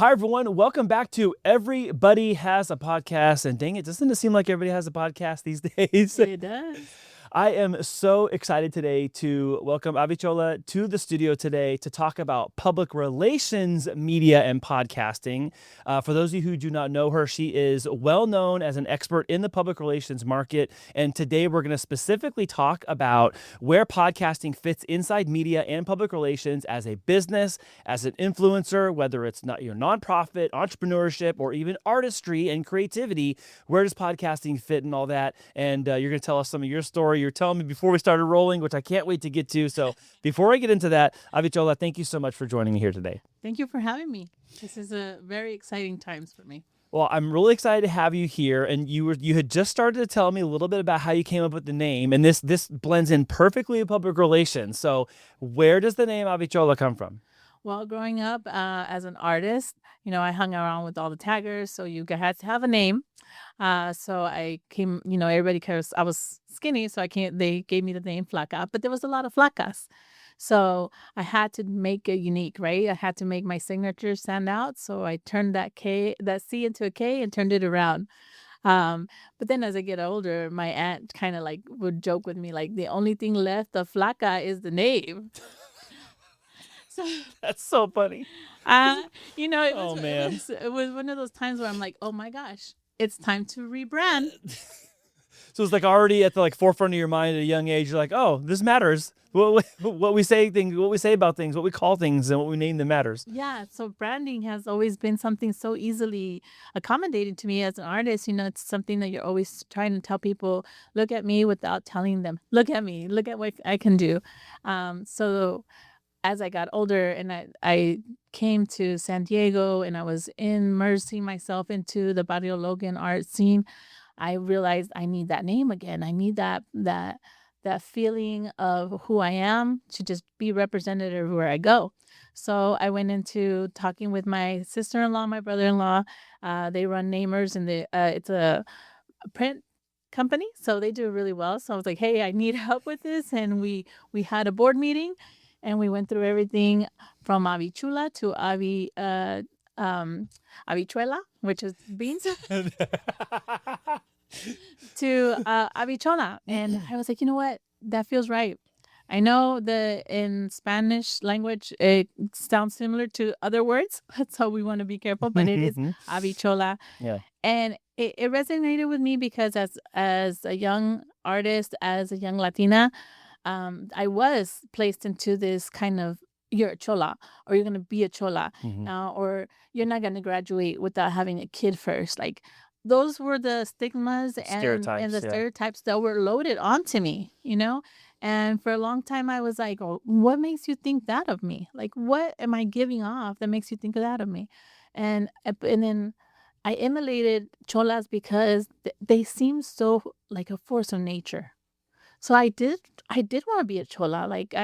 Hi, everyone. Welcome back to Everybody Has a Podcast. And dang it, doesn't it seem like everybody has a podcast these days? It does. I am so excited today to welcome Avichola to the studio today to talk about public relations, media, and podcasting. For those of you who do not know her, she is well known as an expert in the public relations market. And today we're going to specifically talk about where podcasting fits inside media and public relations as a business, as an influencer, whether it's not your nonprofit, entrepreneurship, or even artistry and creativity. Where does podcasting fit and all that? And you're going to tell us some of your story. You're telling me before we started rolling, which I can't wait to get to. So before I get into that, Avichola, thank you so much for joining me here today. Thank you for having me. This is a very exciting times for me. Well, I'm really excited to have you here, and you had just started to tell me a little bit about how you came up with the name, and this blends in perfectly with public relations. So where does the name Avichola come from? Well, growing up as an artist, I hung around with all the taggers, so you had to have a name. So I came, everybody cares. I was skinny, so they gave me the name Flaca, but there was a lot of Flacas. So I had to make it unique, right? I had to make my signature stand out. So I turned that C into a K and turned it around. But then as I get older, my aunt kind of like would joke with me, like the only thing left of Flaca is the name. So That's so funny. it man. it was one of those times where I'm like, oh my gosh, it's time to rebrand. So it's like already at the forefront of your mind at a young age. You're like, oh, this matters. What we say about things, what we call things, and what we name them matters. Yeah, so branding has always been something so easily accommodated to me as an artist. It's something that you're always trying to tell people, look at me without telling them, look at me, look at what I can do. So as I got older and I came to San Diego and I was immersing myself into the Barrio Logan art scene, I realized I need that name again. I need that feeling of who I am to just be represented everywhere I go. So I went into talking with my sister-in-law, my brother-in-law. They run Namers, and it's a print company, so they do really well. So I was like, hey, I need help with this. And we had a board meeting, and we went through everything from Avichola to Avichuela, which is beans, to Avichola. And I was like, you know what? That feels right. I know that in Spanish language, it sounds similar to other words. So we want to be careful, but it is Avichola. Yeah. And it resonated with me because as a young artist, as a young Latina, I was placed into this kind of, you're a chola, or you're going to be a chola, or you're not going to graduate without having a kid first. Like, those were the stigmas and the stereotypes that were loaded onto me, And for a long time, I was like, oh, what makes you think that of me? Like, what am I giving off that makes you think of that of me? And then I emulated cholas because they seem so like a force of nature. So I did want to be a chola. Like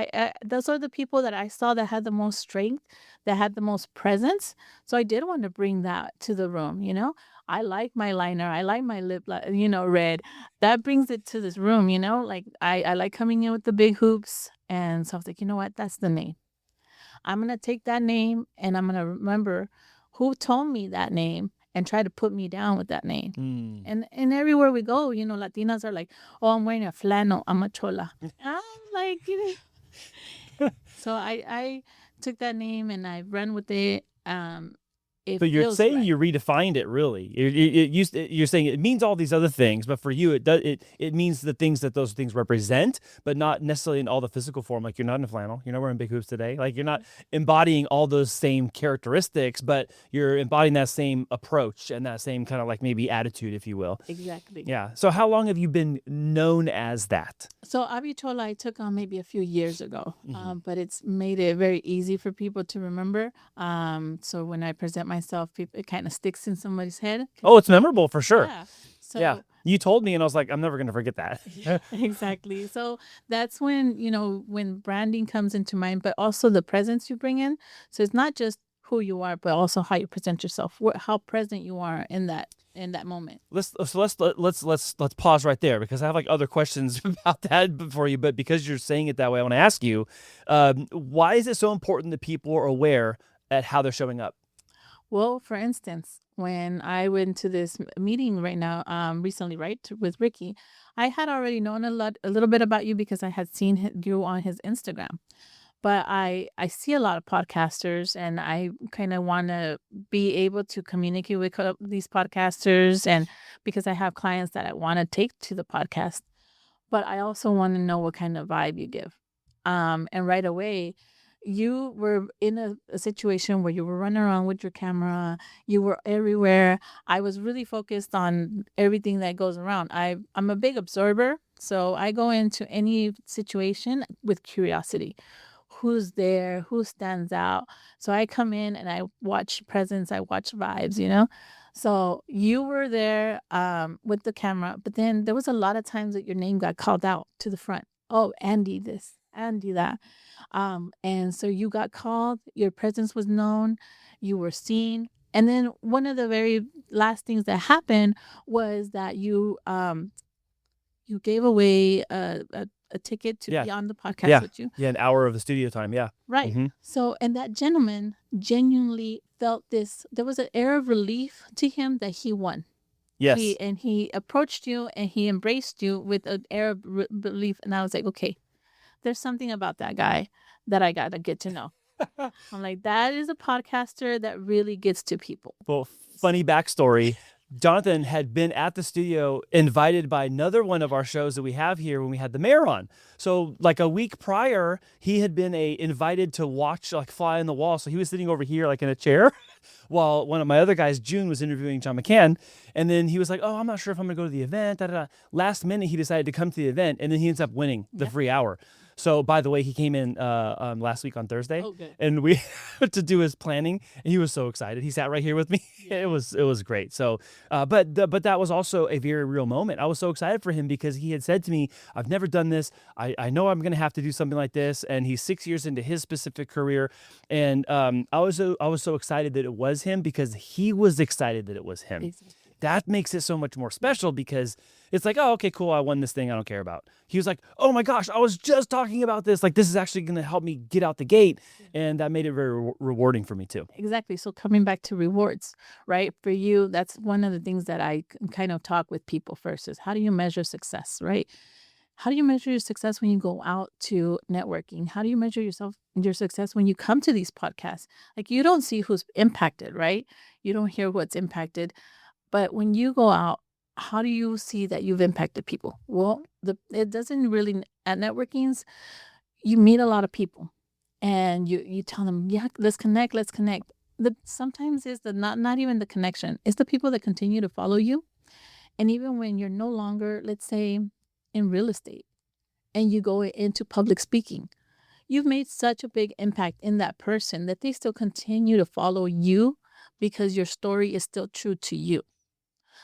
those are the people that I saw that had the most strength, that had the most presence. So I did want to bring that to the room. I like my liner. I like my lip, red. That brings it to this room. Like I like coming in with the big hoops. And so I was like, you know what? That's the name. I'm gonna take that name and I'm gonna remember who told me that name and try to put me down with that name. And everywhere we go, Latinas are like, oh, I'm wearing a flannel, I'm a chola. I'm like, So I took that name and I ran with it. But you're saying you redefined it, really. You're saying it means all these other things, but for you, it means the things that those things represent, but not necessarily in all the physical form. Like, you're not in a flannel, you're not wearing big hoops today. Like, you're not embodying all those same characteristics, but you're embodying that same approach and that same kind of like maybe attitude, if you will. Exactly. Yeah. So how long have you been known as that? So Avichola I took on maybe a few years ago, but it's made it very easy for people to remember. So when I present myself, it kind of sticks in somebody's head. Oh, it's memorable for sure. Yeah. So, yeah. You told me and I was like, I'm never going to forget that. Exactly. So that's when, when branding comes into mind, but also the presence you bring in. So it's not just who you are, but also how you present yourself, how present you are in that moment. Let's pause right there because I have like other questions about that for you. But because you're saying it that way, I want to ask you, why is it so important that people are aware at how they're showing up? Well, for instance, when I went to this meeting right now, recently, right, with Ricky, I had already known a little bit about you because I had seen you on his Instagram. But I see a lot of podcasters, and I kind of want to be able to communicate with these podcasters, and because I have clients that I want to take to the podcast, but I also want to know what kind of vibe you give. And right away, you were in a situation where you were running around with your camera, you were everywhere. I was really focused on everything that goes around. I'm a big observer, so I go into any situation with curiosity. Who's there? Who stands out? So I come in and I watch presence, I watch vibes, you know? So you were there with the camera, but then there was a lot of times that your name got called out to the front. Oh, Andy this, Andy that. And so you got called, your presence was known, you were seen. And then one of the very last things that happened was that you gave away a ticket to Yeah. be on the podcast Yeah. with you. Yeah. An hour of the studio time. Yeah. Right. Hmm. So, and that gentleman genuinely felt this, there was an air of relief to him that he won. Yes. He approached you and he embraced you with an air of relief. And I was like, okay, there's something about that guy that I got to get to know. I'm like, that is a podcaster that really gets to people. Well, funny backstory. Jonathan had been at the studio invited by another one of our shows that we have here when we had the mayor on. So like a week prior, he had been invited to watch like Fly on the Wall. So he was sitting over here like in a chair while one of my other guys, June, was interviewing John McCann. And then he was like, oh, I'm not sure if I'm going to go to the event. Da, da, da. Last minute, he decided to come to the event, and then he ends up winning the free hour. So, by the way, he came in last week on Thursday, and we to do his planning. And he was so excited. He sat right here with me. Yeah. It was great. So, but that was also a very real moment. I was so excited for him because he had said to me, "I've never done this. I know I'm going to have to do something like this." And he's 6 years into his specific career, and I was so excited that it was him because he was excited that it was him. Exactly. That makes it so much more special because it's like, oh, okay, cool. I won this thing I don't care about. He was like, oh my gosh, I was just talking about this. Like, this is actually going to help me get out the gate. And that made it very rewarding for me too. Exactly. So coming back to rewards, right? For you, that's one of the things that I kind of talk with people first is how do you measure success, right? How do you measure your success when you go out to networking? How do you measure your success when you come to these podcasts? Like you don't see who's impacted, right? You don't hear what's impacted. But when you go out, how do you see that you've impacted people? Well, it doesn't really at networkings, you meet a lot of people and you tell them, yeah, let's connect, let's connect. Sometimes it's not even the connection. It's the people that continue to follow you. And even when you're no longer, let's say, in real estate and you go into public speaking, you've made such a big impact in that person that they still continue to follow you because your story is still true to you.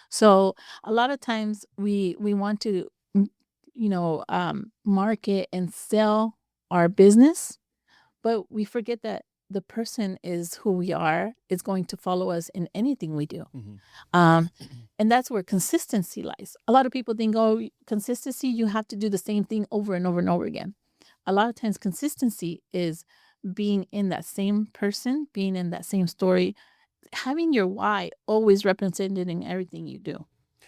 So a lot of times we want to, market and sell our business, but we forget that the person is who we are, is going to follow us in anything we do. Mm-hmm. And that's where consistency lies. A lot of people think, oh, consistency, you have to do the same thing over and over and over again. A lot of times consistency is being in that same person, being in that same story, having your why always represented in everything you do.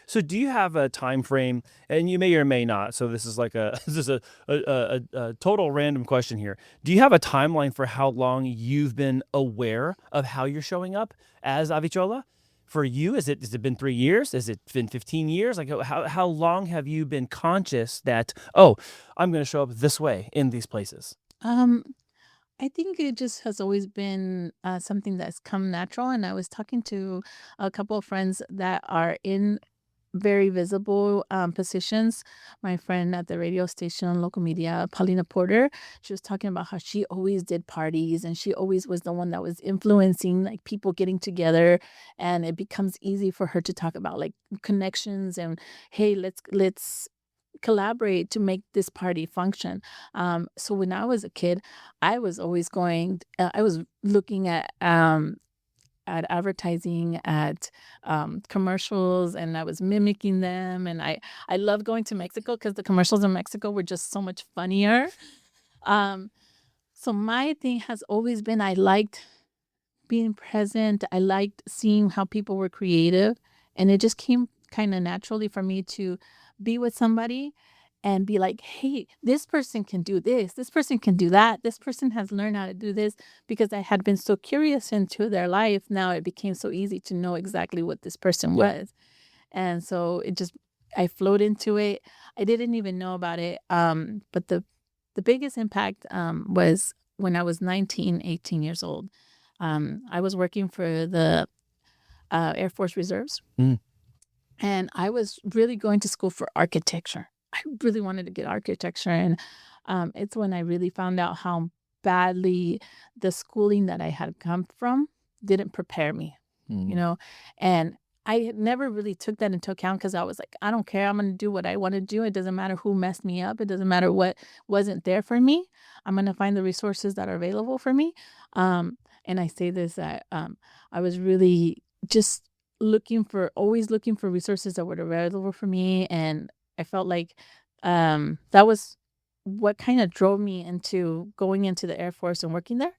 So do you have a time frame, and you may or may not, so this is like a total random question here. Do you have a timeline for how long you've been aware of how you're showing up as Avichola? For you, has it been 3 years? Has it been 15 years? Like how long have you been conscious that, oh, I'm going to show up this way in these places? I think it just has always been something that's come natural. And I was talking to a couple of friends that are in very visible positions. My friend at the radio station, local media, Paulina Porter, she was talking about how she always did parties and she always was the one that was influencing like people getting together, and it becomes easy for her to talk about like connections and hey, let's collaborate to make this party function. So when I was a kid, I was always I was looking at advertising, at commercials, and I was mimicking them. And I love going to Mexico because the commercials in Mexico were just so much funnier. So my thing has always been I liked being present. I liked seeing how people were creative, and it just came kind of naturally for me to be with somebody and be like, hey, this person can do this person can do that, this person has learned how to do this. Because I had been so curious into their life, now it became so easy to know exactly what this person Yeah. was. And so it just, I flowed into it. I didn't even know about it. But the biggest impact was when I was 19, 18 years old. I was working for the Air Force Reserves, Mm. and I was really going to school for architecture. I really wanted to get architecture. And it's when I really found out how badly the schooling that I had come from didn't prepare me, you know? And I had never really took that into account because I was like, I don't care. I'm going to do what I want to do. It doesn't matter who messed me up. It doesn't matter what wasn't there for me. I'm going to find the resources that are available for me. And I say this, that I was really just always looking for resources that were available for me. And I felt like that was what kind of drove me into going into the Air Force and working there.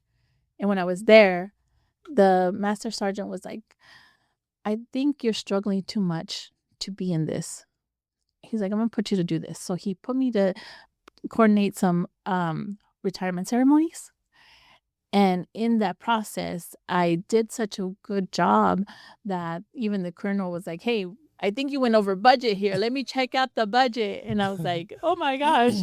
And when I was there, the master sergeant was like, I think you're struggling too much to be in this. He's like, I'm gonna put you to do this. So he put me to coordinate some retirement ceremonies. And in that process, I did such a good job that even the colonel was like, hey, I think you went over budget here. Let me check out the budget. And I was like, oh my gosh.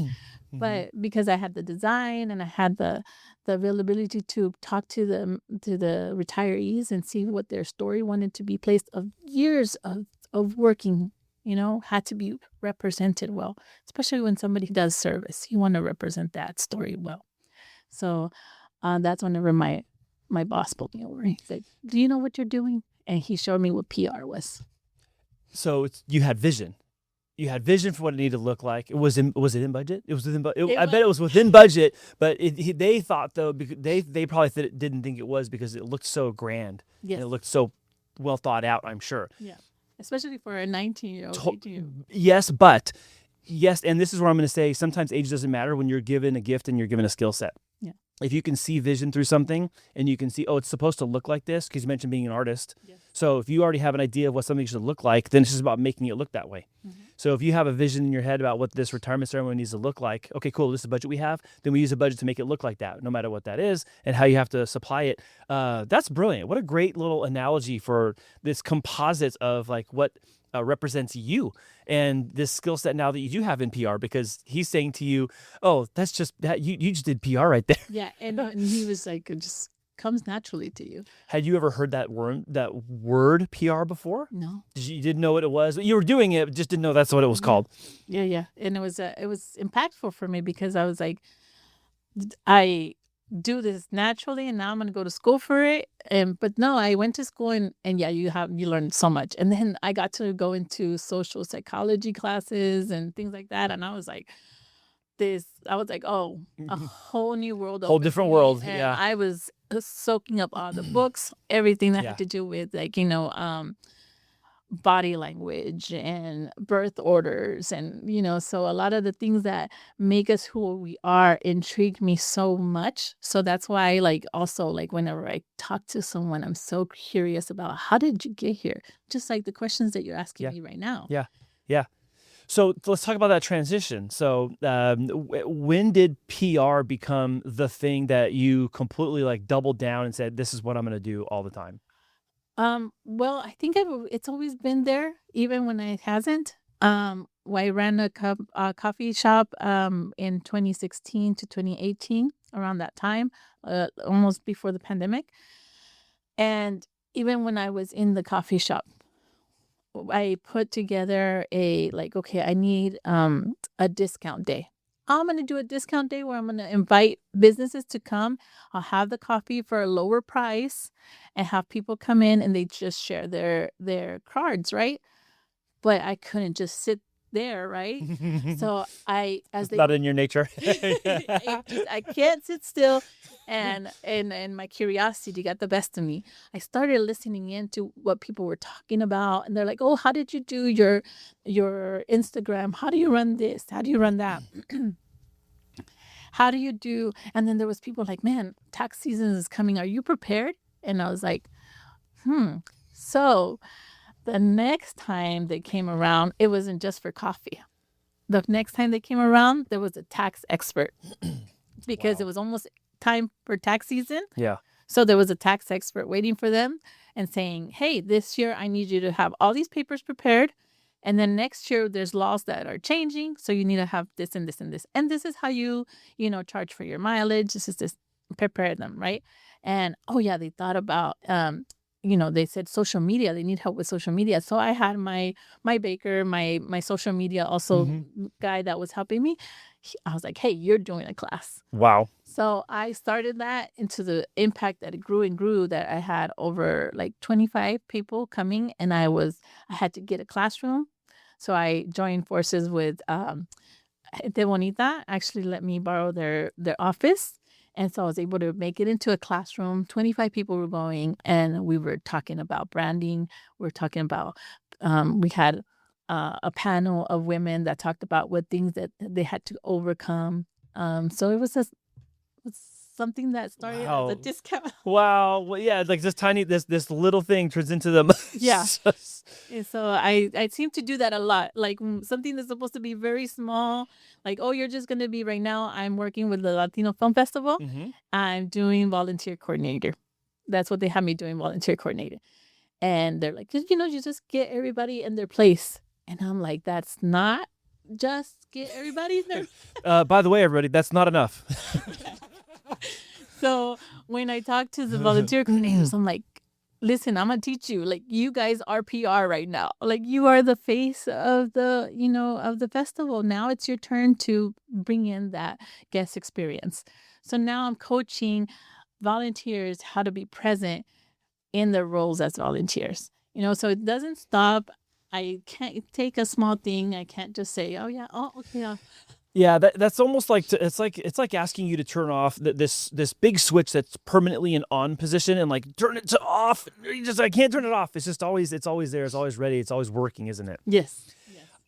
But because I had the design and I had the availability to talk to the retirees and see what their story wanted to be placed of years of working, had to be represented well, especially when somebody does service. You want to represent that story well. So that's whenever my boss pulled me over. He said, do you know what you're doing? And he showed me what PR was. So you had vision. You had vision for what it needed to look like. Was it in budget? It was within budget. I bet it was within budget, but they thought though, because they probably didn't think it was because it looked so grand. Yes. And it looked so well thought out, I'm sure. Yeah. Especially for a 19-year-old, 18-year-old. Yes, but yes, and this is where I'm going to say sometimes age doesn't matter when you're given a gift and you're given a skill set. Yeah. If you can see vision through something and you can see, oh, it's supposed to look like this, because you mentioned being an artist. Yes. So if you already have an idea of what something should look like, then it's just about making it look that way. Mm-hmm. So if you have a vision in your head about what this retirement ceremony needs to look like, okay, cool, this is the budget we have, then we use a budget to make it look like that, no matter what that is and how you have to supply it. That's brilliant. What a great little analogy for this composite of like what represents you and this skill set now that you do have in PR, because he's saying to you, oh, that's just that you just did PR right there. Yeah. And he was like, it just comes naturally to you. Had you ever heard that word PR before? No. You didn't know what it was. You were doing it, but just didn't know that's what it was called. Yeah, yeah. And it was impactful for me because I was like, I do this naturally and now I'm going to go to school for it. But no, I went to school and yeah, you learn so much. And then I got to go into social psychology classes and things like that. And I was like, oh, a whole new world. Whole different world. And yeah. I was soaking up all the books, everything that Yeah. had to do with like, body language and birth orders. And, so a lot of the things that make us who we are intrigued me so much. So that's why, like, also, like, whenever I talk to someone, I'm so curious about how did you get here? Just like the questions that you're asking me right now. Yeah. Yeah. So let's talk about that transition. So when did PR become the thing that you completely like doubled down and said, this is what I'm going to do all the time? Well, I think it's always been there, even when it hasn't. I ran a coffee shop in 2016 to 2018, around that time, almost before the pandemic. And even when I was in the coffee shop, I put together okay, I need a discount day. I'm going to do a discount day where I'm going to invite businesses to come. I'll have the coffee for a lower price and have people come in and they just share their cards, right? But I couldn't just sit there, right? So not in your nature. I can't sit still, and my curiosity got the best of me. I started listening into what people were talking about, and they're like, "Oh, how did you do your Instagram? How do you run this? How do you run that?" How do you do? And then there was people like, man, tax season is coming. Are you prepared? And I was like, So the next time they came around, it wasn't just for coffee. The next time they came around, there was a tax expert because it Wow. was almost time for tax season. Yeah. So there was a tax expert waiting for them and saying, hey, this year I need you to have all these papers prepared. And then next year there's laws that are changing. So you need to have this and this and this. And this is how charge for your mileage. This is this, prepare them, right? And oh yeah, they thought about they said social media. They need help with social media. So I had my baker, my social media also guy that was helping me. I was like, hey, you're doing a class. Wow. So I started that into the impact that it grew and grew, that I had over like 25 people coming, and I had to get a classroom. So I joined forces with De Bonita actually let me borrow their office. And so I was able to make it into a classroom. 25 people were going, and we were talking about branding. We were talking about, we had a panel of women that talked about what things that they had to overcome. So it was something that started as a Wow. discount. Wow. Well, yeah, like this little thing turns into the Yeah. And so I seem to do that a lot. Like something that's supposed to be very small, like, oh, you're just going to be right now. I'm working with the Latino Film Festival. I'm doing volunteer coordinator. That's what they have me doing, volunteer coordinator. And they're like, you just get everybody in their place. And I'm like, that's not just get everybody in their. By the way, everybody, that's not enough. So when I talk to the volunteer coordinators, I'm like, listen, I'm gonna teach you. Like, you guys are PR right now. Like, you are the face of the festival. Now it's your turn to bring in that guest experience. So now I'm coaching volunteers how to be present in their roles as volunteers. So it doesn't stop. I can't take a small thing. I can't just say, oh yeah, oh okay. Yeah, that's almost like it's like asking you to turn off this big switch that's permanently in on position and like turn it to off. I can't turn it off. It's always there. It's always ready. It's always working, isn't it? Yes.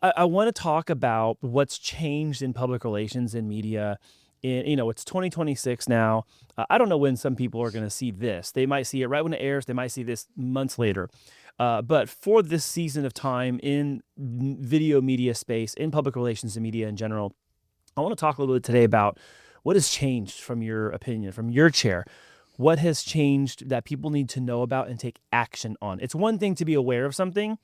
I want to talk about what's changed in public relations and media. It's 2026 now. I don't know when some people are going to see this. They might see it right when it airs. They might see this months later. But for this season of time in video media space, in public relations and media in general, I want to talk a little bit today about what has changed from your opinion, from your chair. What has changed that people need to know about and take action on? It's one thing to be aware of something.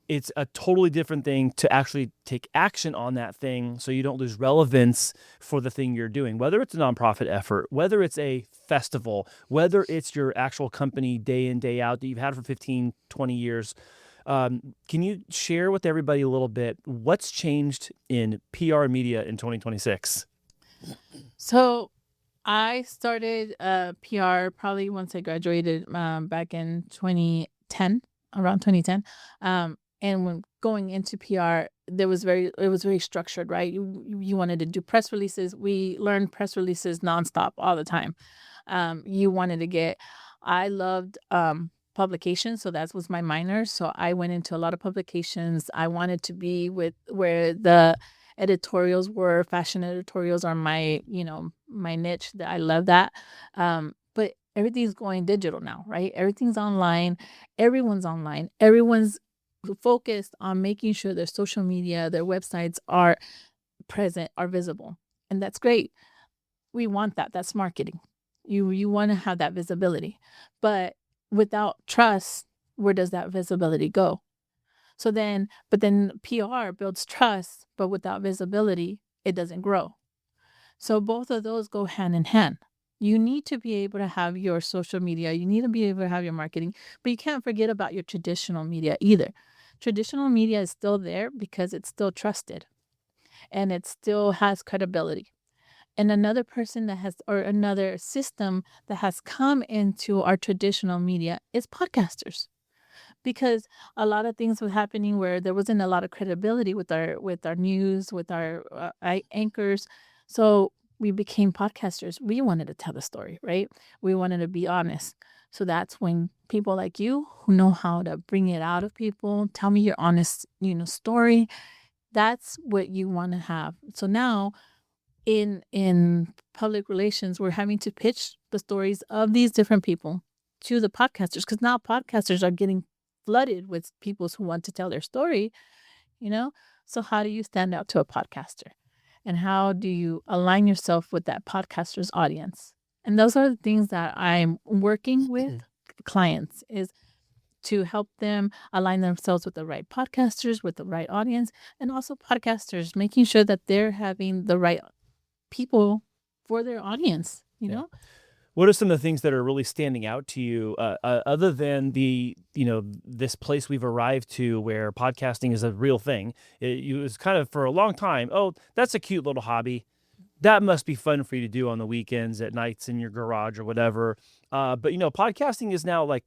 It's a totally different thing to actually take action on that thing so you don't lose relevance for the thing you're doing, whether it's a nonprofit effort, whether it's a festival, whether it's your actual company day in, day out that you've had for 15, 20 years. Can you share with everybody a little bit what's changed in PR media in 2026? So I started PR probably once I graduated back in 2010, around 2010. And when going into PR, it was very structured, right? You wanted to do press releases. We learned press releases nonstop all the time. I loved publications, so that was my minor. So I went into a lot of publications. I wanted to be with where the editorials were. Fashion editorials are my niche. That I love that. But everything's going digital now, right? Everything's online. Everyone's online. Everyone's focused on making sure their social media, their websites are present, are visible, and that's great. We want that. That's marketing. You want to have that visibility, but without trust, where does that visibility go? But then PR builds trust, but without visibility, it doesn't grow. So both of those go hand in hand. You need to be able to have your social media, you need to be able to have your marketing, but you can't forget about your traditional media either. Traditional media is still there because it's still trusted and it still has credibility. And another person or another system that has come into our traditional media is podcasters, because a lot of things were happening where there wasn't a lot of credibility with our news, with our anchors. So we became podcasters. We wanted to tell the story, right? We wanted to be honest. So that's when people like you, who know how to bring it out of people, tell me your honest, story. That's what you want to have. So now in public relations, we're having to pitch the stories of these different people to the podcasters, because now podcasters are getting flooded with people who want to tell their story, you know? So how do you stand out to a podcaster? And how do you align yourself with that podcaster's audience? And those are the things that I'm working with clients, is to help them align themselves with the right podcasters, with the right audience, and also podcasters, making sure that they're having the right people for their audience, you know? What are some of the things that are really standing out to you, other than this place we've arrived to where podcasting is a real thing? It was kind of for a long time, oh, that's a cute little hobby. That must be fun for you to do on the weekends, at nights in your garage or whatever. But podcasting is now like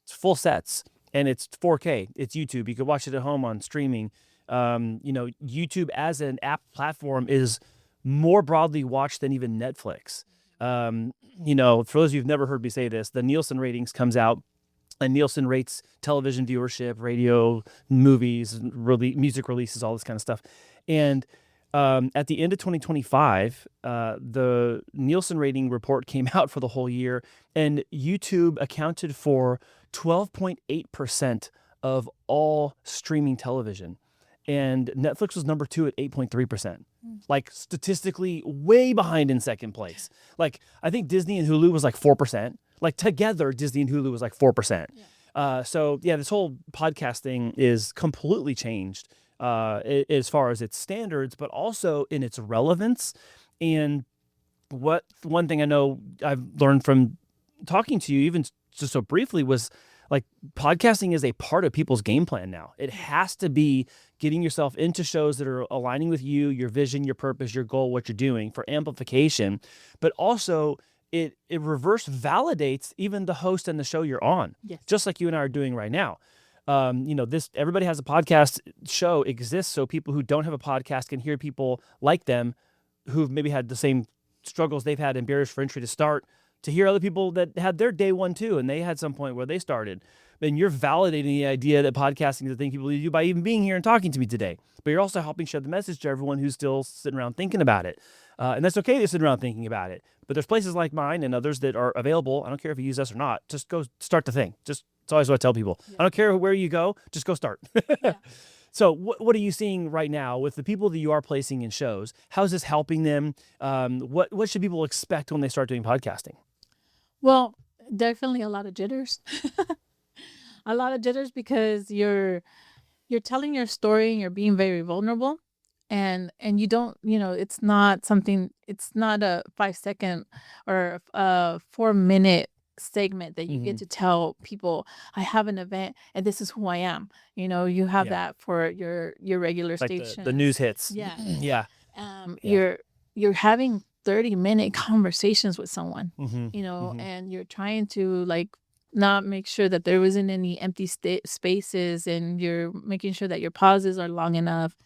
full sets, and it's 4K. It's YouTube. You can watch it at home on streaming. YouTube as an app platform is more broadly watched than even Netflix. For those of you who've never heard me say this, the Nielsen ratings comes out, and Nielsen rates television viewership, radio, movies, music releases, all this kind of stuff. And at the end of 2025, the Nielsen rating report came out for the whole year, and YouTube accounted for 12.8% of all streaming television. And Netflix was number 2 at 8.3%. Like statistically way behind in second place. Like I think Disney and Hulu was like 4%. Like together, Disney and Hulu was like 4%. This whole podcast thing is completely changed as far as its standards, but also in its relevance. And one thing I know I've learned from talking to you, even just so briefly, was like podcasting is a part of people's game plan now. It has to be getting yourself into shows that are aligning with you, your vision, your purpose, your goal, what you're doing for amplification. But also it reverse validates even the host and the show you're on, just like you and I are doing right now. Everybody has a podcast show exists so people who don't have a podcast can hear people like them who've maybe had the same struggles they've had and barriers for entry to start, to hear other people that had their day one too, and they had some point where they started. And you're validating the idea that podcasting is a thing people do by even being here and talking to me today. But you're also helping share the message to everyone who's still sitting around thinking about it. And that's okay to sit around thinking about it. But there's places like mine and others that are available. I don't care if you use us or not. Just go start the thing. It's always what I tell people. I don't care where you go. Just go start. So what are you seeing right now with the people that you are placing in shows? How is this helping them? What should people expect when they start doing podcasting? Well, definitely a lot of jitters. A lot of jitters because you're telling your story and you're being very vulnerable, and you don't, it's not a 5-second or a 4-minute segment that you get to tell people, I have an event and this is who I am. You have that for your regular like station. The news hits. Yeah. You're having 30-minute conversations with someone, and you're trying to not make sure that there wasn't any empty spaces, and you're making sure that your pauses are long enough,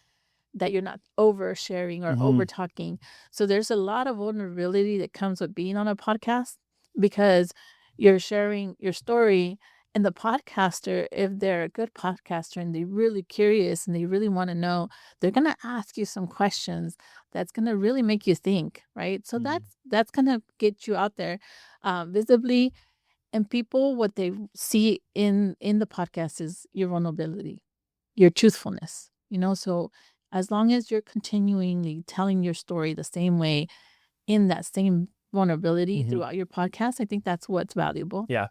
that you're not oversharing or over talking. So there's a lot of vulnerability that comes with being on a podcast, because you're sharing your story, and the podcaster, if they're a good podcaster and they're really curious and they really want to know, they're going to ask you some questions that's going to really make you think, right? So that's going to get you out there visibly. And people, what they see in the podcast is your vulnerability, your truthfulness, so as long as you're continually telling your story the same way, in that same vulnerability throughout your podcast, I think that's what's valuable. Yeah.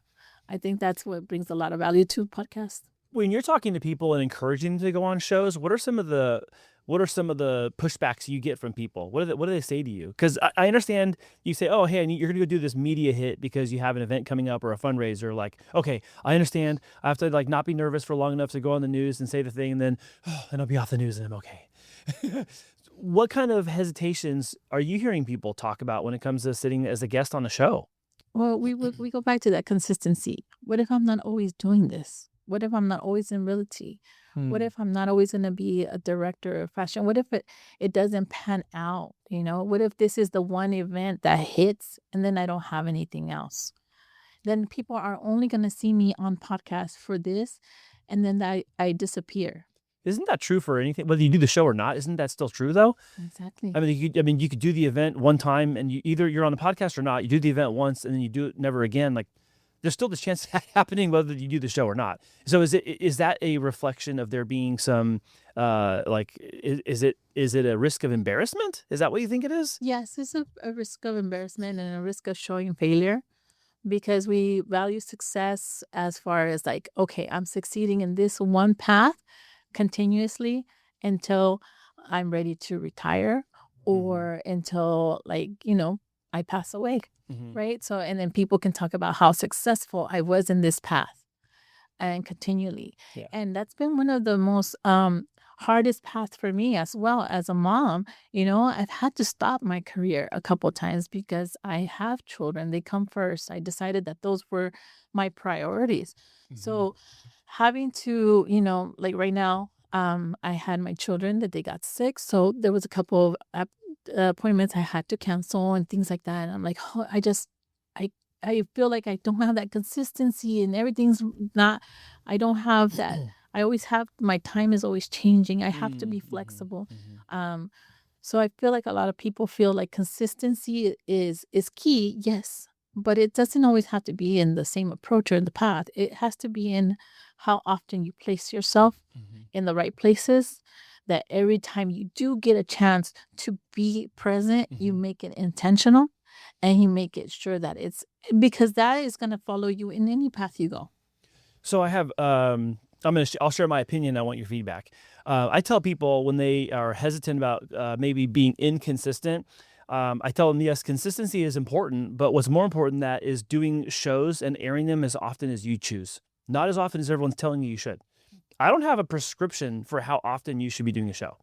I think that's what brings a lot of value to podcasts. When you're talking to people and encouraging them to go on shows, what are some of the pushbacks you get from people? What do they say to you? Because I understand you say, oh, hey, you're going to go do this media hit because you have an event coming up or a fundraiser. Like, okay, I understand. I have to not be nervous for long enough to go on the news and say the thing, and then I'll be off the news and I'm okay. What kind of hesitations are you hearing people talk about when it comes to sitting as a guest on a show? Well, we go back to that consistency. What if I'm not always doing this? What if I'm not always in realty? What if I'm not always going to be a director of fashion? What if it doesn't pan out? What if this is the one event that hits and then I don't have anything else? Then people are only going to see me on podcasts for this, and then I disappear. Isn't that true for anything? Whether you do the show or not, isn't that still true though? Exactly. You could do the event one time, and you're on the podcast or not. You do the event once, and then you do it never again. Like, there's still this chance happening whether you do the show or not. So is that a reflection of there being some is it a risk of embarrassment? Is that what you think it is? Yes, it's a risk of embarrassment and a risk of showing failure because we value success as far as like, okay, I'm succeeding in this one path continuously until I'm ready to retire or until like, I pass away. Mm-hmm. Right. So, and then people can talk about how successful I was in this path and continually. Yeah. And that's been one of the most hardest paths for me as well as a mom. I've had to stop my career a couple times because I have children. They come first. I decided that those were my priorities. So having to, like right now, I had my children that they got sick. So there was a couple of appointments I had to cancel and things like that. And I'm like, oh, I I feel like I don't have that consistency and everything's not, I don't have that. I always have, my time is always changing. I have to be flexible. Um, so I feel like a lot of people feel like consistency is key, yes, but it doesn't always have to be in the same approach or in the path. It has to be in how often you place yourself in the right places. That every time you do get a chance to be present, you make it intentional and you make it sure that it's because that is going to follow you in any path you go. So I have I'll share my opinion. I want your feedback. I tell people when they are hesitant about maybe being inconsistent, I tell them, yes, consistency is important, but what's more important than that is doing shows and airing them as often as you choose, not as often as everyone's telling you should. I don't have a prescription for how often you should be doing a show.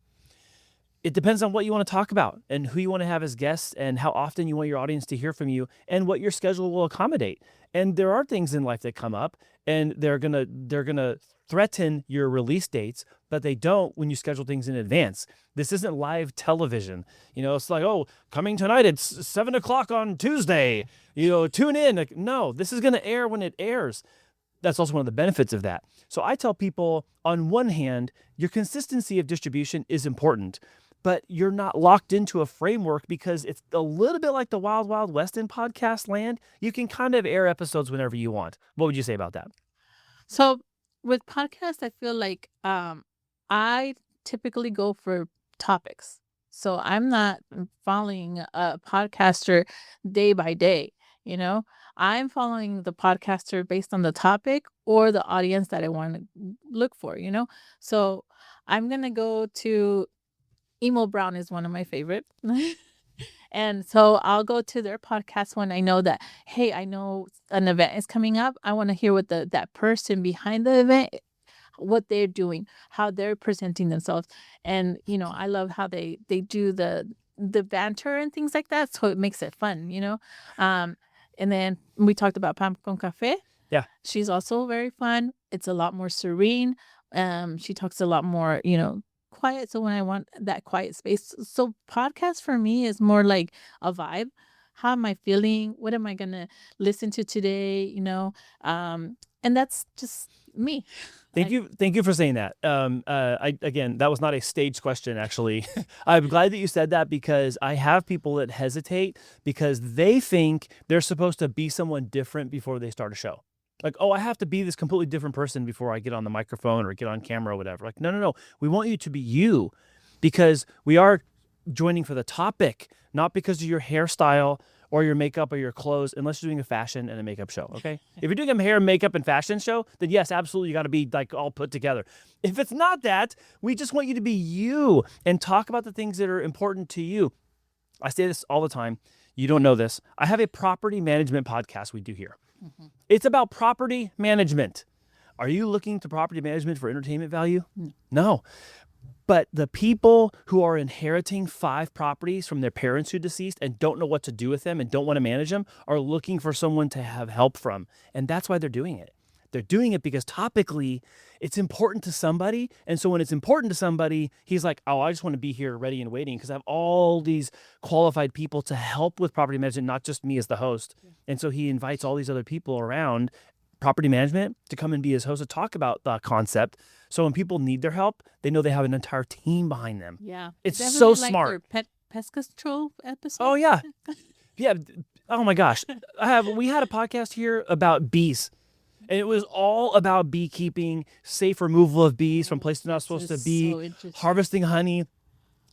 It depends on what you want to talk about and who you want to have as guests and how often you want your audience to hear from you and what your schedule will accommodate. And there are things in life that come up and they're going to threaten your release dates, but they don't when you schedule things in advance. This isn't live television. It's like, oh, coming tonight at 7:00 on Tuesday, tune in. Like, no, this is going to air when it airs. That's also one of the benefits of that. So I tell people, on one hand, your consistency of distribution is important, but you're not locked into a framework because it's a little bit like the Wild Wild West in podcast land. You can kind of air episodes whenever you want. What would you say about that? So with podcasts, I feel like I typically go for topics. So I'm not following a podcaster day by day, I'm following the podcaster based on the topic or the audience that I want to look for, So I'm going to go to Emo Brown is one of my favorite. And so I'll go to their podcast when I know that, hey, I know an event is coming up. I want to hear what that person behind the event, what they're doing, how they're presenting themselves. And, I love how they do the banter and things like that. So it makes it fun, And then we talked about Pam con Café. Yeah. She's also very fun. It's a lot more serene. She talks a lot more, quiet. So when I want that quiet space. So podcast for me is more like a vibe. How am I feeling? What am I going to listen to today? And that's just me. Thank you for saying that. Again, that was not a staged question, actually. I'm glad that you said that because I have people that hesitate because they think they're supposed to be someone different before they start a show. Like, oh, I have to be this completely different person before I get on the microphone or get on camera or whatever. Like, no. We want you to be you because we are joining for the topic, not because of your hairstyle or your makeup or your clothes, unless you're doing a fashion and a makeup show, okay? If you're doing a hair, makeup, and fashion show, then yes, absolutely, you got to be like all put together. If it's not that, we just want you to be you and talk about the things that are important to you. I say this all the time. You don't know this. I have a property management podcast we do here. It's about property management. Are you looking to property management for entertainment value? No. But the people who are inheriting 5 properties from their parents who deceased and don't know what to do with them and don't want to manage them are looking for someone to have help from. And that's why they're doing it. They're doing it because topically it's important to somebody. And so when it's important to somebody, he's like, oh, I just want to be here ready and waiting because I have all these qualified people to help with property management, not just me as the host. Yeah. And so he invites all these other people around property management to come and be his host to talk about the concept. So when people need their help, they know they have an entire team behind them. Yeah. It's so like smart. Their pest control episode. Oh, yeah. Yeah. Oh my gosh. We had a podcast here about bees. And it was all about beekeeping, safe removal of bees from places they're not This supposed to is be, so interesting. harvesting honey.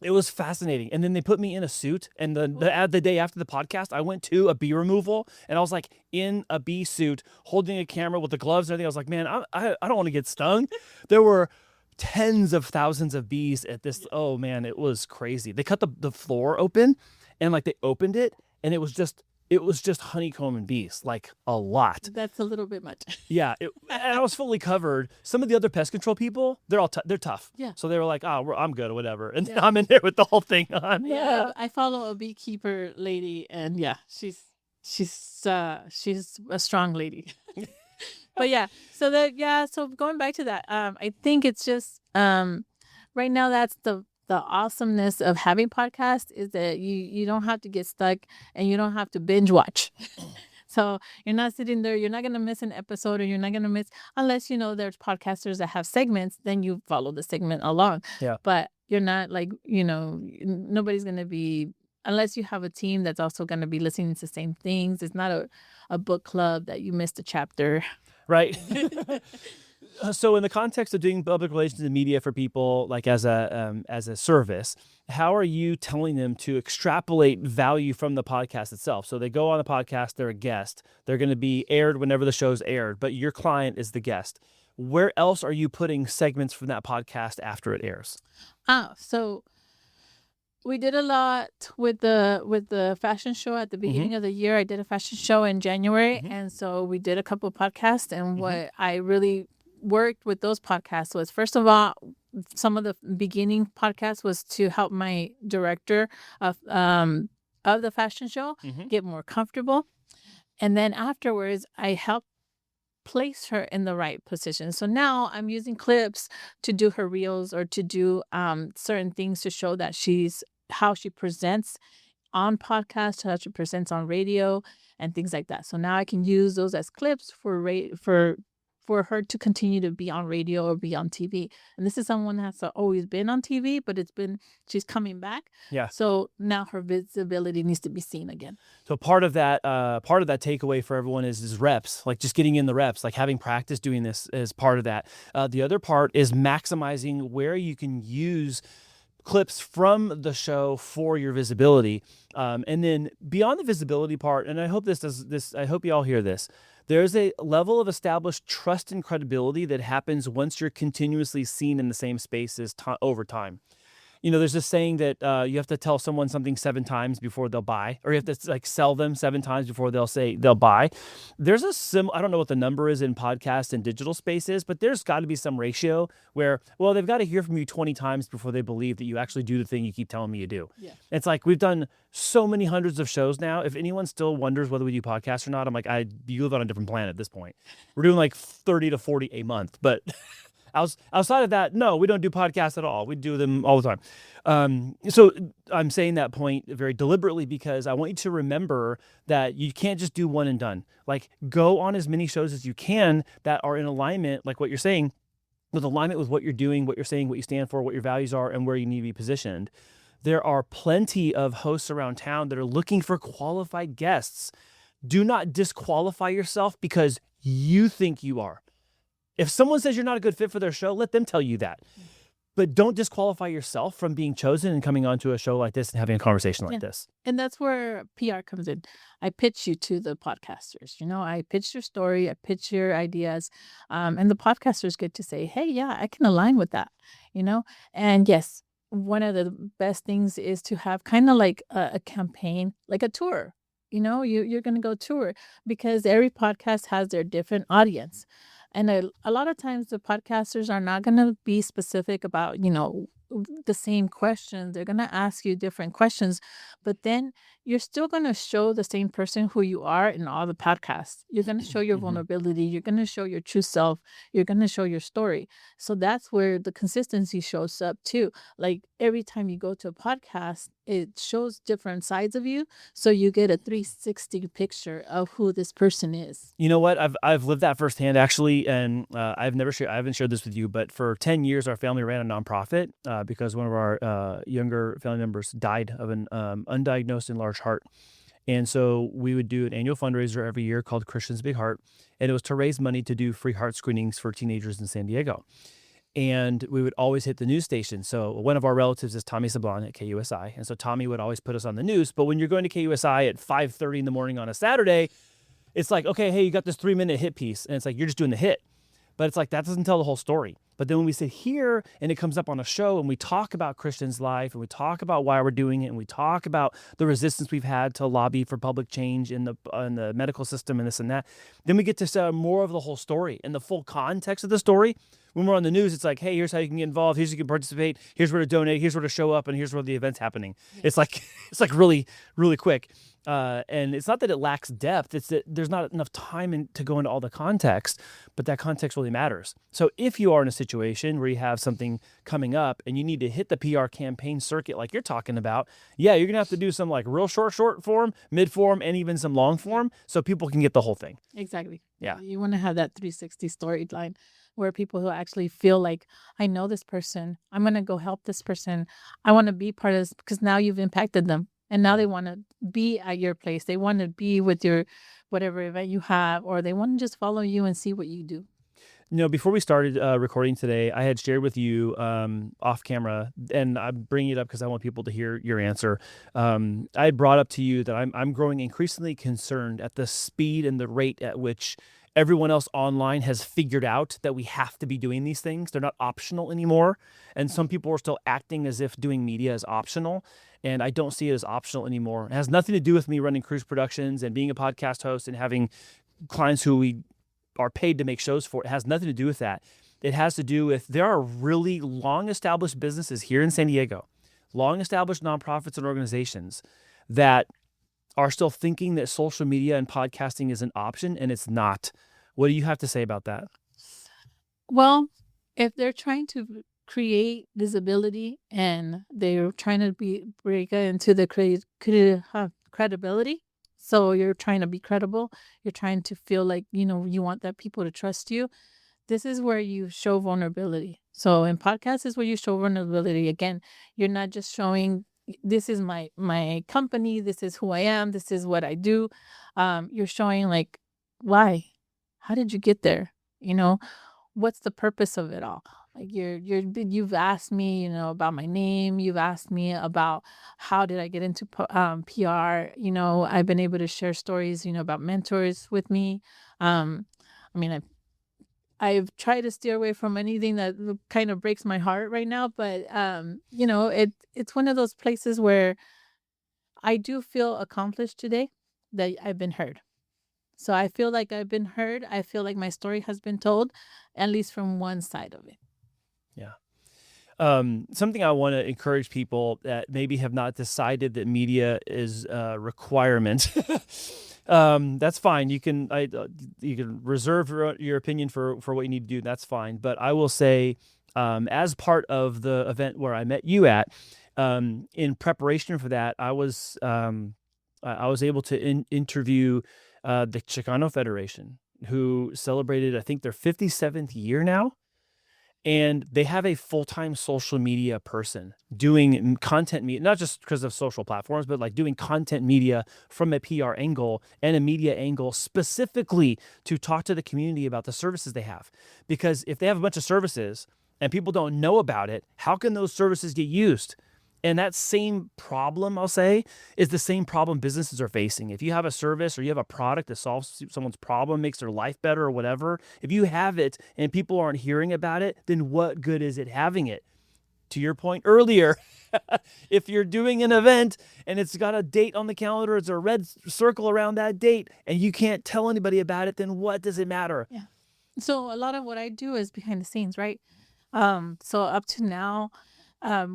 It was fascinating. And then they put me in a suit. And the day after the podcast, I went to a bee removal and I was like in a bee suit, holding a camera with the gloves and everything. I was like, man, I don't want to get stung. There were tens of thousands of bees at this. Oh man, it was crazy. They cut the floor open and like they opened it and it was just honeycomb and bees, like a lot. That's a little bit much. Yeah, and I was fully covered. Some of the other pest control people, they're tough. Yeah. So they were like, "Oh, I'm good or whatever," and Yeah. I'm in there with the whole thing on. Yeah, I follow a beekeeper lady, and yeah, she's a strong lady. But yeah, so going back to that, I think it's just right now that's the awesomeness of having podcasts is that you don't have to get stuck and you don't have to binge watch. So you're not sitting there, you're not gonna miss an episode, or you're not gonna miss unless you know there's podcasters that have segments, then you follow the segment along. Yeah. But you're not like, nobody's gonna be unless you have a team that's also gonna be listening to the same things. It's not a book club that you missed a chapter. Right. So in the context of doing public relations and media for people, like as a service, how are you telling them to extrapolate value from the podcast itself? So they go on the podcast, they're a guest, they're going to be aired whenever the show's aired, but your client is the guest. Where else are you putting segments from that podcast after it airs? So we did a lot with the fashion show at the beginning of the year. I did a fashion show in January, and so we did a couple of podcasts. And what I really worked with those podcasts was, first of all, some of the beginning podcasts was to help my director of the fashion show get more comfortable, and then afterwards, I helped place her in the right position. So now I'm using clips to do her reels or to do certain things to show that how she presents on podcast, how she presents on radio, and things like that. So now I can use those as clips for her to continue to be on radio or be on TV. And this is someone that's always been on TV, but she's coming back. Yeah. So now her visibility needs to be seen again. So part of that takeaway for everyone is reps, like just getting in the reps, like having practice doing this is part of that. The other part is maximizing where you can use clips from the show for your visibility. And then beyond the visibility part, and I hope I hope you all hear this, there's a level of established trust and credibility that happens once you're continuously seen in the same spaces over time. There's this saying that you have to tell someone something 7 times before they'll buy, or you have to like sell them 7 times before they'll say they'll buy. There's I don't know what the number is in podcast and digital spaces, but there's got to be some ratio where, well, they've got to hear from you 20 times before they believe that you actually do the thing you keep telling me you do. Yeah. It's like we've done so many hundreds of shows now. If anyone still wonders whether we do podcasts or not, I'm like, you live on a different planet at this point. We're doing like 30 to 40 a month, but outside of that, no, we don't do podcasts at all. We do them all the time. So I'm saying that point very deliberately because I want you to remember that you can't just do one and done. Like, go on as many shows as you can that are in alignment, like what you're saying, with alignment with what you're doing, what you're saying, what you stand for, what your values are, and where you need to be positioned. There are plenty of hosts around town that are looking for qualified guests. Do not disqualify yourself because you think you are. If someone says you're not a good fit for their show, let them tell you that. But don't disqualify yourself from being chosen and coming onto a show like this and having a conversation like this. And that's where PR comes in. I pitch you to the podcasters. I pitch your story, I pitch your ideas, and the podcasters get to say, hey, yeah, I can align with that, And yes, one of the best things is to have kind of like a campaign, like a tour. You're going to go tour because every podcast has their different audience. And a lot of times the podcasters are not going to be specific about, the same questions. They're going to ask you different questions, but then you're still going to show the same person who you are in all the podcasts. You're going to show your vulnerability. You're going to show your true self. You're going to show your story. So that's where the consistency shows up too. Like every time you go to a podcast, it shows different sides of you. So you get a 360 picture of who this person is. You know what? I've lived that firsthand actually. And I haven't shared this with you, but for 10 years, our family ran a nonprofit because one of our younger family members died of an undiagnosed enlarged heart. And so we would do an annual fundraiser every year called Christian's Big Heart. And it was to raise money to do free heart screenings for teenagers in San Diego. And we would always hit the news station. So one of our relatives is Tommy Sablon at KUSI. And so Tommy would always put us on the news. But when you're going to KUSI at 5:30 in the morning on a Saturday, it's like, okay, hey, you got this 3-minute hit piece. And it's like, you're just doing the hit. But it's like, that doesn't tell the whole story. But then when we sit here and it comes up on a show and we talk about Christian's life and we talk about why we're doing it and we talk about the resistance we've had to lobby for public change in the medical system and this and that, then we get to say more of the whole story and the full context of the story. When we're on the news, it's like, hey, here's how you can get involved. Here's how you can participate. Here's where to donate. Here's where to show up. And here's where the event's happening. It's like really, really quick. And it's not that it lacks depth. It's that there's not enough time to go into all the context, but that context really matters. So if you are in a situation where you have something coming up and you need to hit the PR campaign circuit like you're talking about, yeah, you're going to have to do some like real short form, mid form, and even some long form so people can get the whole thing. Exactly. Yeah. You want to have that 360 storyline where people who actually feel like, I know this person, I'm going to go help this person. I want to be part of this because now you've impacted them. And now they want to be at your place. They want to be with your whatever event you have, or they want to just follow you and see what you do. Before we started recording today, I had shared with you off camera, and I'm bringing it up because I want people to hear your answer. I had brought up to you that I'm growing increasingly concerned at the speed and the rate at which everyone else online has figured out that we have to be doing these things. They're not optional anymore. And some people are still acting as if doing media is optional. And I don't see it as optional anymore. It has nothing to do with me running cruise productions and being a podcast host and having clients who we are paid to make shows for. It has nothing to do with that. It has to do with there are really long established businesses here in San Diego, long established nonprofits and organizations that are still thinking that social media and podcasting is an option, and it's not. What do you have to say about that? Well, if they're trying to create visibility and they're trying to break into the credibility, so you're trying to be credible, you're trying to feel like, you want that people to trust you. This is where you show vulnerability. So in podcasts is where you show vulnerability. Again, you're not just showing this is my company, this is who I am, this is what I do. You're showing like, why? How did you get there? What's the purpose of it all? Like you've asked me, about my name. You've asked me about how did I get into PR. I've been able to share stories, about mentors with me. I mean, I've tried to steer away from anything that kind of breaks my heart right now, but it's one of those places where I do feel accomplished today that I've been heard. So I feel like I've been heard. I feel like my story has been told, at least from one side of it. Yeah. Something I want to encourage people that maybe have not decided that media is a requirement. That's fine. You can reserve your opinion for what you need to do. That's fine. But I will say, as part of the event where I met you at, in preparation for that, I was able to interview the Chicano Federation, who celebrated, I think, their 57th year now. And they have a full-time social media person doing content media, not just because of social platforms, but like doing content media from a PR angle and a media angle specifically to talk to the community about the services they have. Because if they have a bunch of services and people don't know about it, how can those services get used? And that same problem, I'll say, is the same problem businesses are facing. If you have a service or you have a product that solves someone's problem, makes their life better or whatever, if you have it and people aren't hearing about it, then what good is it having it? To your point earlier, if you're doing an event and it's got a date on the calendar, it's a red circle around that date, and you can't tell anybody about it, then what does it matter? Yeah. So a lot of what I do is behind the scenes, right? So up to now,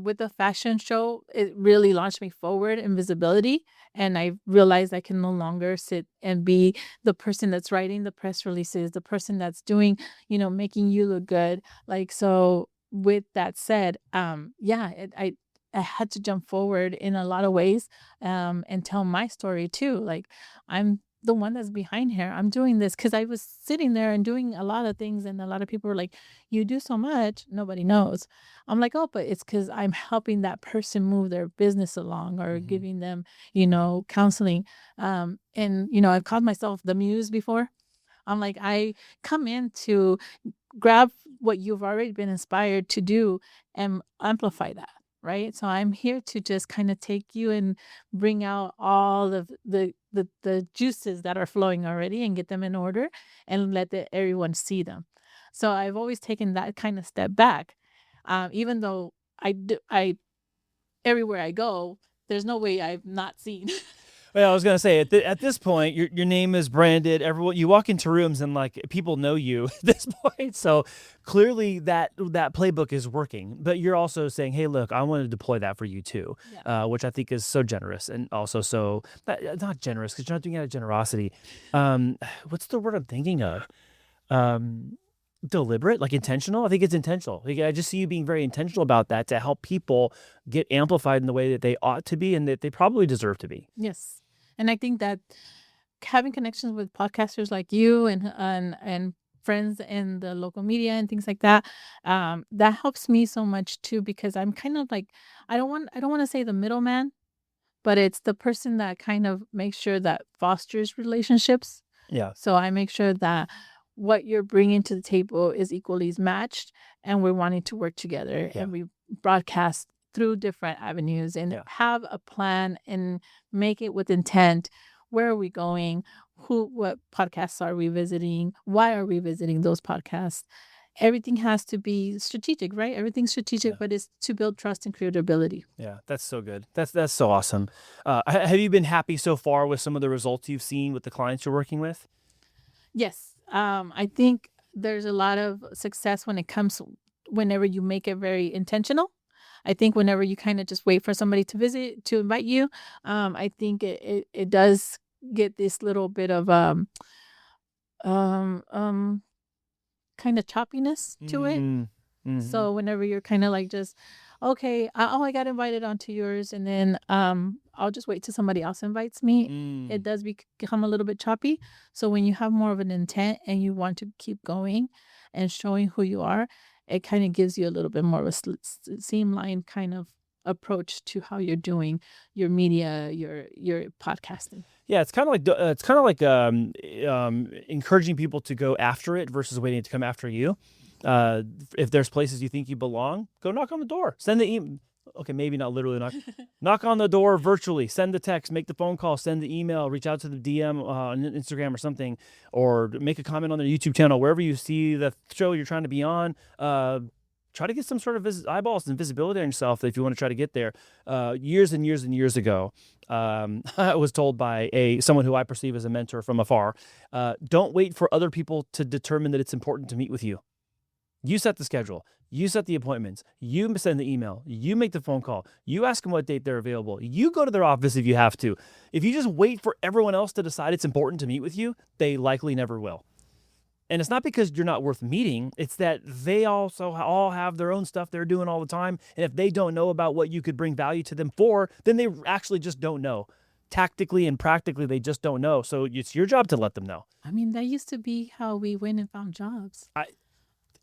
with the fashion show, it really launched me forward in visibility. And I realized I can no longer sit and be the person that's writing the press releases, the person that's doing, making you look good. Like, so with that said, I had to jump forward in a lot of ways, and tell my story too. Like I'm the one that's behind here. I'm doing this because I was sitting there and doing a lot of things, and a lot of people were like, "You do so much, nobody knows." I'm like, "Oh, but it's because I'm helping that person move their business along, or giving them, counseling." And I've called myself the muse before. I'm like, I come in to grab what you've already been inspired to do and amplify that, right? So I'm here to just kind of take you and bring out all of the juices that are flowing already and get them in order and let everyone see them. So I've always taken that kind of step back, even though I everywhere I go, there's no way I've not seen. Well, I was gonna say at this point, your name is branded. Everyone, you walk into rooms and like people know you at this point. So clearly that playbook is working. But you're also saying, hey, look, I want to deploy that for you too, Yeah. which I think is so generous and also so not generous because you're not doing it out of generosity. What's the word I'm thinking of? Deliberate, like intentional. I think it's intentional. Like, I just see you being very intentional about that to help people get amplified in the way that they ought to be and that they probably deserve to be. Yes. And I think that having connections with podcasters like you and friends in the local media and things like that, that helps me so much too, because I'm kind of like, I don't want to say the middleman, but it's the person that kind of makes sure that fosters relationships. Yeah. So I make sure that what you're bringing to the table is equally matched, and we're wanting to work together, Yeah. and we broadcast through different avenues and Yeah. have a plan and make it with intent. Where are we going? What podcasts are we visiting? Why are we visiting those podcasts? Everything has to be strategic, right? Everything's strategic, Yeah. but it's to build trust and credibility. Yeah, that's so good. That's so awesome. Have you been happy so far with some of the results you've seen with the clients you're working with? Yes. I think there's a lot of success when it comes whenever you make it very intentional. I think whenever you kind of just wait for somebody to visit, to invite you, I think it does get this little bit of um, um, kind of choppiness to it. Mm-hmm. So whenever you're kind of like just, okay, I got invited onto yours, and then I'll just wait till somebody else invites me. It does become a little bit choppy. So when you have more of an intent and you want to keep going and showing who you are, it kind of gives you a little bit more of a streamlined kind of approach to how you're doing your media, your podcasting. Yeah, it's kind of like encouraging people to go after it versus waiting to come after you. If there's places you think you belong, go knock on the door. Send the email. Okay, maybe not literally knock on the door virtually. Send the text, make the phone call, send the email, reach out to the DM on Instagram or something, or make a comment on their YouTube channel wherever you see the show you're trying to be on. Try to get some sort of eyeballs and visibility on yourself if you want to try to get there. Years and years and years ago, I was told by someone who I perceive as a mentor from afar, don't wait for other people to determine that it's important to meet with you. You set the schedule. You set the appointments. You send the email. You make the phone call. You ask them what date they're available. You go to their office if you have to. If you just wait for everyone else to decide it's important to meet with you, they likely never will. And it's not because you're not worth meeting. It's that they also all have their own stuff they're doing all the time. And if they don't know about what you could bring value to them for, then they actually just don't know. Tactically and practically, they just don't know. So it's your job to let them know. I mean, that used to be how we went and found jobs.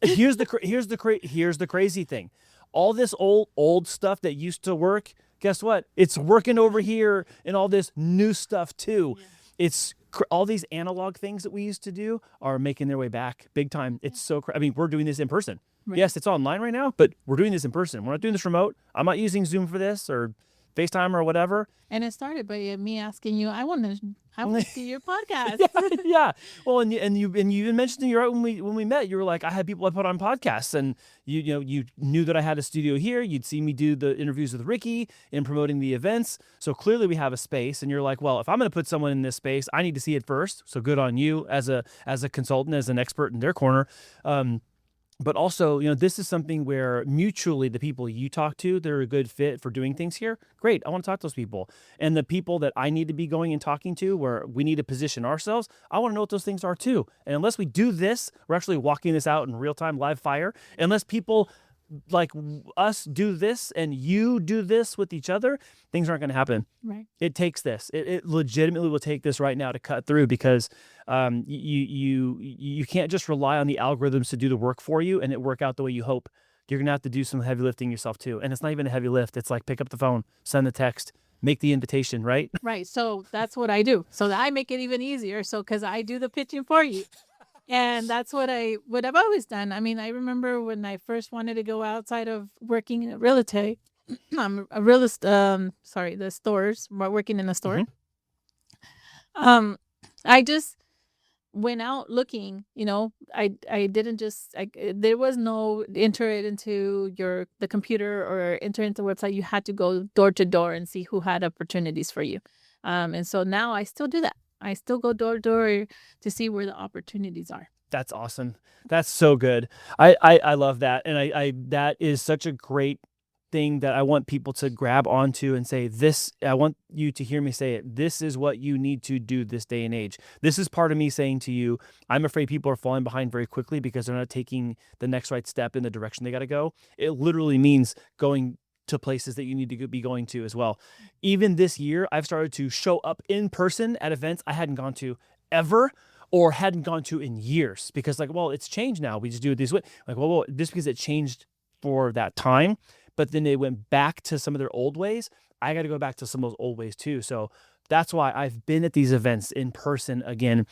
Here's the crazy thing. All this old stuff that used to work, guess what? It's working over here, and all this new stuff too. Yeah. It's all these analog things that we used to do are making their way back big time. It's so I mean, we're doing this in person. Right. Yes, it's online right now, but we're doing this in person. We're not doing this remote. I'm not using Zoom for this or FaceTime or whatever. And it started by me asking you, I want to see your podcast. Yeah. Well, and you even mentioned you're right when we met, you were like, I had people I put on podcasts, and you knew that I had a studio here. You'd see me do the interviews with Ricky and promoting the events. So clearly we have a space, and you're like, well, if I'm going to put someone in this space, I need to see it first. So good on you as a consultant, as an expert in their corner. But also, this is something where mutually the people you talk to, they're a good fit for doing things here. Great. I want to talk to those people. And the people that I need to be going and talking to where we need to position ourselves, I want to know what those things are too. And unless we do this, we're actually walking this out in real time, live fire. Unless people like us do this and you do this with each other, things aren't going to happen. Right. It takes this. It legitimately will take this right now to cut through, because you can't just rely on the algorithms to do the work for you and it work out the way you hope. You're going to have to do some heavy lifting yourself too. And it's not even a heavy lift. It's like pick up the phone, send the text, make the invitation, right? Right. So that's what I do. So that I make it even easier. So because I do the pitching for you. And that's what I've always done. I mean, I remember when I first wanted to go outside of working in real estate, a the stores, working in a store. I just went out looking, I didn't just, there was no enter it into the computer or enter into the website. You had to go door to door and see who had opportunities for you. And so now I still do that. I still go door to door to see where the opportunities are. That's awesome. That's so good. I love that. And I that is such a great thing that I want people to grab onto and say, this, I want you to hear me say it. This is what you need to do this day and age. This is part of me saying to you, I'm afraid people are falling behind very quickly because they're not taking the next right step in the direction they got to go. It literally means going to places that you need to be going to as well. Even this year, I've started to show up in person at events I hadn't gone to ever, or hadn't gone to in years, because it's changed now. We just do it this way. Just because it changed for that time, but then they went back to some of their old ways. I got to go back to some of those old ways too. So that's why I've been at these events in person again,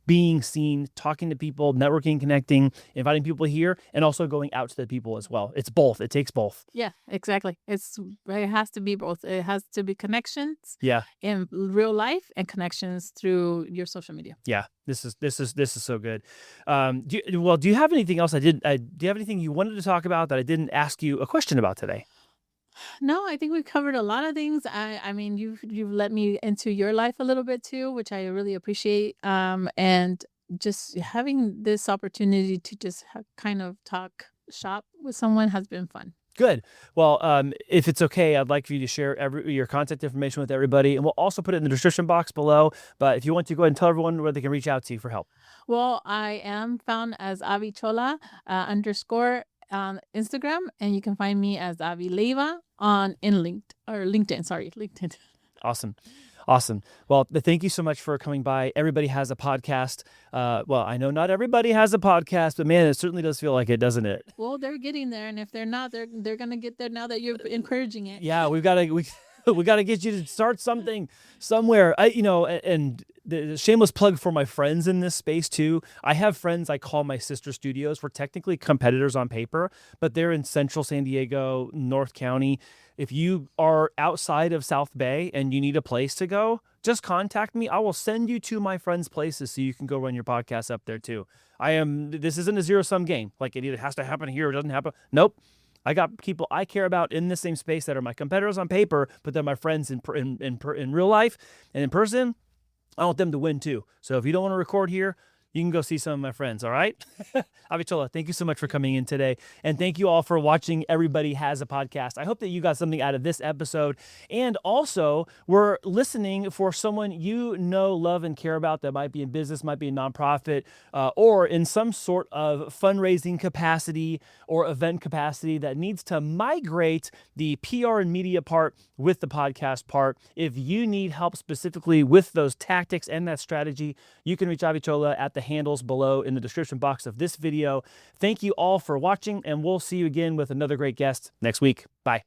being seen, talking to people, networking, connecting, inviting people here, and also going out to the people as well. It's both. It takes both. Yeah, exactly. It has to be both. It has to be connections in real life and connections through your social media. Yeah, this is so good. Do you have anything else? Do you have anything you wanted to talk about that I didn't ask you a question about today? No, I think we covered a lot of things. I mean, you've let me into your life a little bit too, which I really appreciate. And just having this opportunity to just kind of talk shop with someone has been fun. Good. Well, if it's okay, I'd like for you to share your contact information with everybody, and we'll also put it in the description box below. But if you want to, go ahead and tell everyone where they can reach out to you for help. Well, I am found as Avichola _ on Instagram, and you can find me as Avi Leiva on LinkedIn. Sorry, LinkedIn. Awesome. Well, thank you so much for coming by. Everybody has a podcast. Well, I know not everybody has a podcast, but man, it certainly does feel like it, doesn't it? Well, they're getting there, and if they're not, they're gonna get there now that you're encouraging it. Yeah, we got to get you to start something somewhere. And the shameless plug for my friends in this space too. I have friends I call my sister studios. We're technically competitors on paper, but they're in central San Diego, North County. If you are outside of South Bay and you need a place to go, just contact me. I will send you to my friends' places so you can go run your podcast up there too. This isn't a zero-sum game. Like it either has to happen here or it doesn't happen. Nope. I got people I care about in the same space that are my competitors on paper, but they're my friends in real life and in person. I want them to win too. So if you don't want to record here, you can go see some of my friends, all right? Avichola, thank you so much for coming in today. And thank you all for watching Everybody Has a Podcast. I hope that you got something out of this episode. And also, we're listening for someone you know, love, and care about that might be in business, might be a nonprofit, or in some sort of fundraising capacity or event capacity that needs to migrate the PR and media part with the podcast part. If you need help specifically with those tactics and that strategy, you can reach Avichola at the handles below in the description box of this video. Thank you all for watching, and we'll see you again with another great guest next week. Bye.